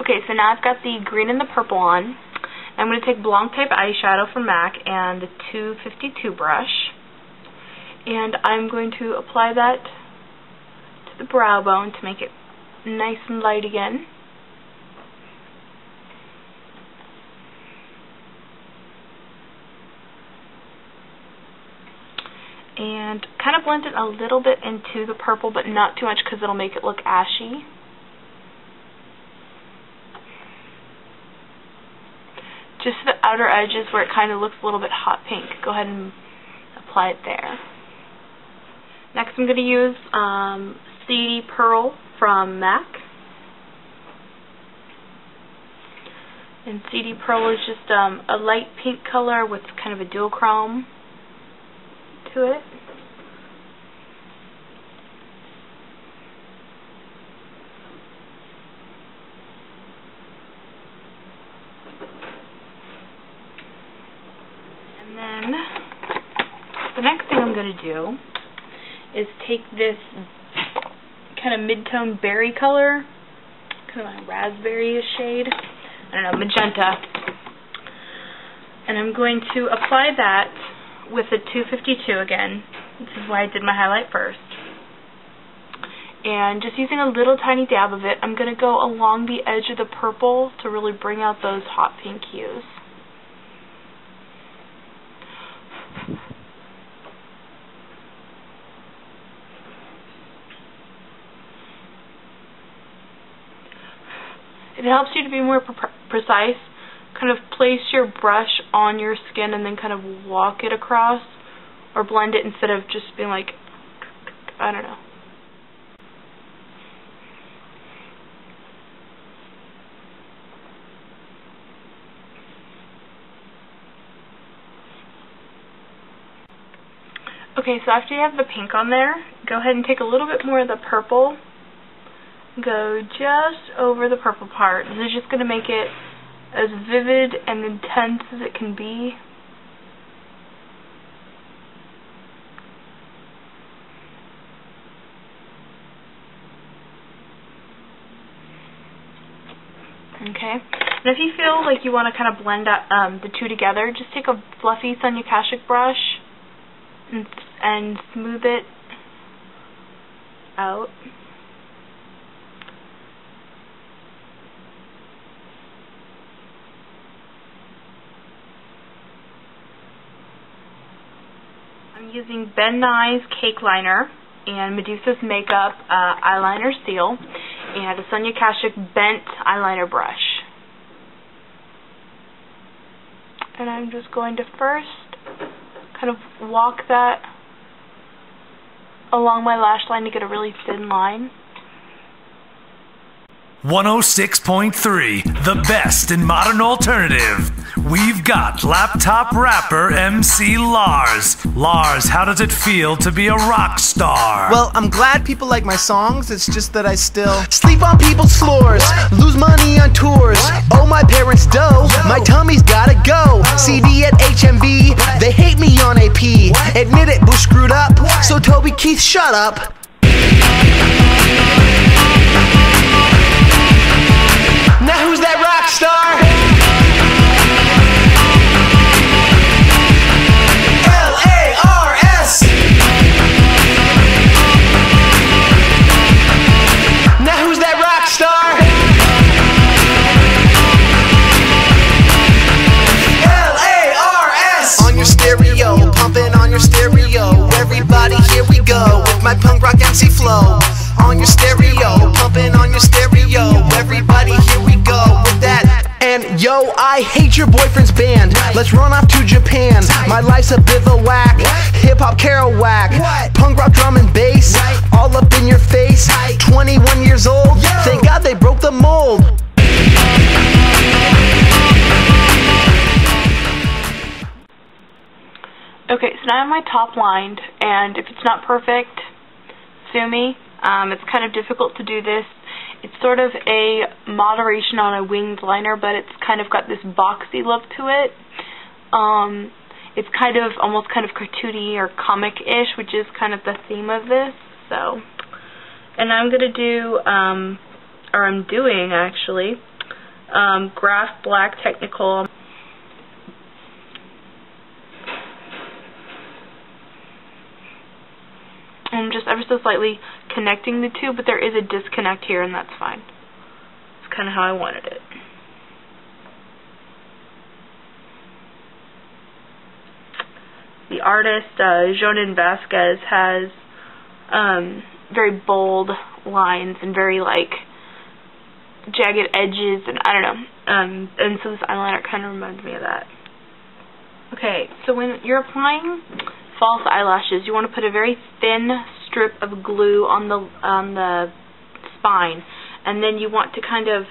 Okay, so now I've got the green and the purple on. I'm going to take Blanc Type eyeshadow from MAC and the 252 brush. And I'm going to apply that to the brow bone to make it nice and light again. And kind of blend it a little bit into the purple, but not too much because it'll make it look ashy. Just the outer edges where it kind of looks a little bit hot pink. Go ahead and apply it there. Next I'm going to use CD Pearl from MAC. And CD Pearl is just a light pink color with kind of a duochrome to it. And then the next thing I'm going to do is take this kind of mid-tone berry color, kind of a raspberry-ish shade, I don't know, magenta, and I'm going to apply that with a 252 again. This is why I did my highlight first. And just using a little tiny dab of it, I'm going to go along the edge of the purple to really bring out those hot pink hues. It helps you to be more precise. Kind of place your brush on your skin and then kind of walk it across, or blend it instead of just being like, I don't know. Okay, so after you have the pink on there, go ahead and take a little bit more of the purple. Go just over the purple part. This is just going to make it as vivid and intense as it can be. Okay, and if you feel like you want to kind of blend the two together, just take a fluffy Sonia Kashuk brush and smooth it out. I'm using Ben Nye's Cake Liner and Medusa's Makeup Eyeliner Seal and a Sonia Kashuk Bent Eyeliner Brush. And I'm just going to first kind of walk that along my lash line to get a really thin line. 106.3, the best in modern alternative. We've got laptop rapper MC Lars. Lars, how does it feel to be a rock star? Well, I'm glad people like my songs. It's just that I still sleep on people's floors, lose money on tours, owe my parents dough, my tummy's gotta go. CD at HMV, they hate me on AP. Admit it, Bush screwed up, so Toby Keith, shut up. Now who's that rock star? L-A-R-S. Now who's that rock star? L-A-R-S. On your stereo, pumping on your stereo. Everybody, here we go with my punk rock MC flow. On your stereo, pumping on your stereo. Everybody, here we go with that. And yo, I hate your boyfriend's band. Let's run off to Japan. My life's a bivouac, hip-hop Kerouac, punk rock drum and bass, all up in your face. 21 years old, thank God they broke the mold. Okay, so now I have my top lined, and if it's not perfect, sue me. It's kind of difficult to do this. It's sort of a moderation on a winged liner, but it's kind of got this boxy look to it. It's kind of almost kind of cartoony or comic-ish, which is kind of the theme of this. So, and I'm going to do, or I'm doing actually, Graph Black Technical. I'm just ever so slightly connecting the two, but there is a disconnect here, and that's fine. It's kind of how I wanted it. The artist, Jonan Vasquez, has very bold lines and very, like, jagged edges, and I don't know. And so this eyeliner kind of reminds me of that. Okay, so when you're applying false eyelashes, you want to put a very thin strip of glue on the spine, and then you want to kind of,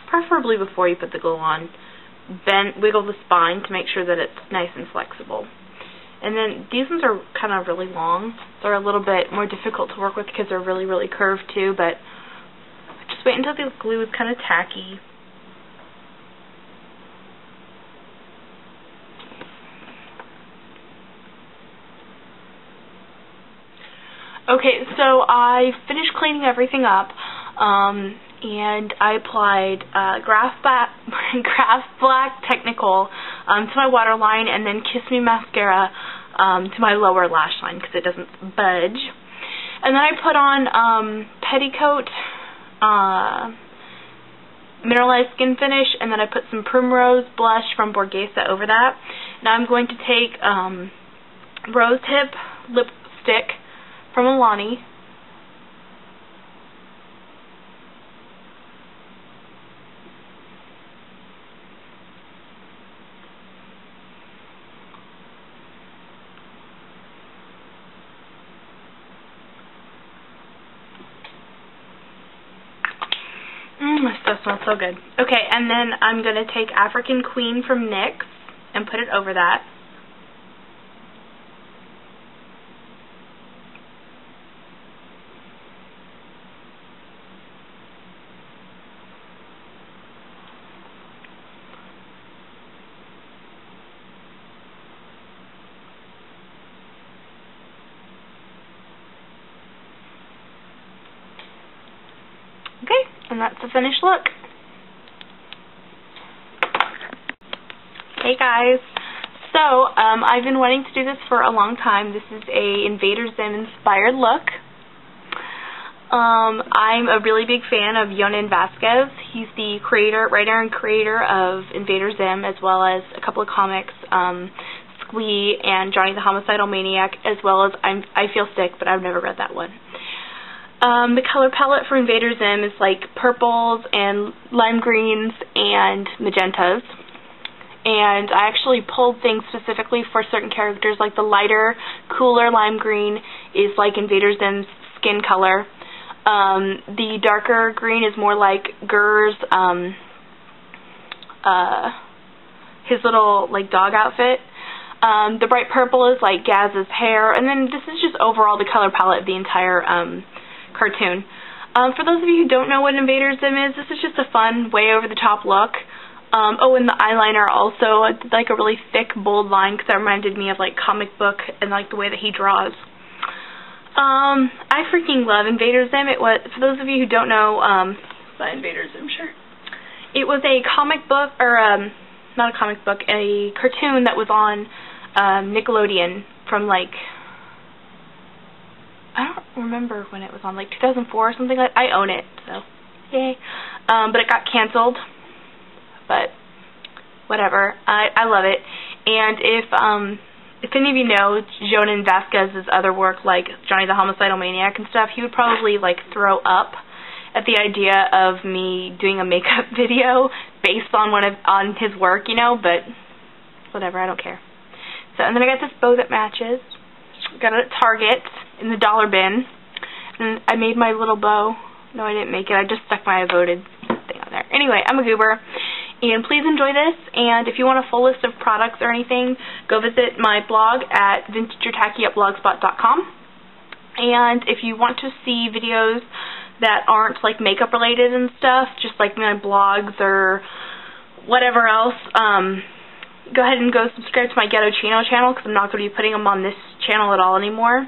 preferably before you put the glue on, wiggle the spine to make sure that it's nice and flexible. And then these ones are kind of really long. They're a little bit more difficult to work with because they're really, really curved too, but just wait until the glue is kind of tacky. Okay, so I finished cleaning everything up, and I applied Graph Black Technical to my waterline, and then Kiss Me Mascara to my lower lash line because it doesn't budge. And then I put on Petticoat Mineralized Skin Finish, and then I put some Primrose Blush from Borghese over that. Now I'm going to take Rose Hip Lipstick from Alani. My stuff smells so good. Okay, and then I'm going to take African Queen from NYX and put it over that. Okay, and that's the finished look. Hey guys, so I've been wanting to do this for a long time. This is a Invader Zim inspired look. I'm a really big fan of Jonan Vasquez. He's the writer and creator of Invader Zim, as well as a couple of comics, Squee and Johnny the Homicidal Maniac, as well as I Feel Sick, but I've never read that one. The color palette for Invader Zim is like purples and lime greens and magentas. And I actually pulled things specifically for certain characters, like the lighter, cooler lime green is like Invader Zim's skin color. The darker green is more like Gur's, his little like dog outfit. The bright purple is like Gaz's hair. And then this is just overall the color palette of the entire cartoon. For those of you who don't know what Invader Zim is, this is just a fun, way over the top look. Oh, and the eyeliner also, like a really thick, bold line, because that reminded me of like comic book and like the way that he draws. I freaking love Invader Zim. It was, for those of you who don't know, by Invader Zim, sure. It was a comic book, or not a comic book, a cartoon that was on Nickelodeon from like, I don't remember when it was on, like 2004 or something like that. I own it, so yay. But it got canceled. But whatever. I love it. And if any of you know Jonan Vasquez's other work, like Johnny the Homicidal Maniac and stuff, he would probably like throw up at the idea of me doing a makeup video based on on his work, you know, but whatever, I don't care. So, and then I got this bow that matches. Got it at Target in the dollar bin. And I made my little bow. No, I didn't make it. I just stuck my voted thing on there. Anyway, I'm a goober. And please enjoy this. And if you want a full list of products or anything, go visit my blog at vintageortacky@blogspot.com. And if you want to see videos that aren't like makeup related and stuff, just like my blogs or whatever else, go ahead and go subscribe to my Ghetto Chino channel, because I'm not going to be putting them on this channel at all anymore.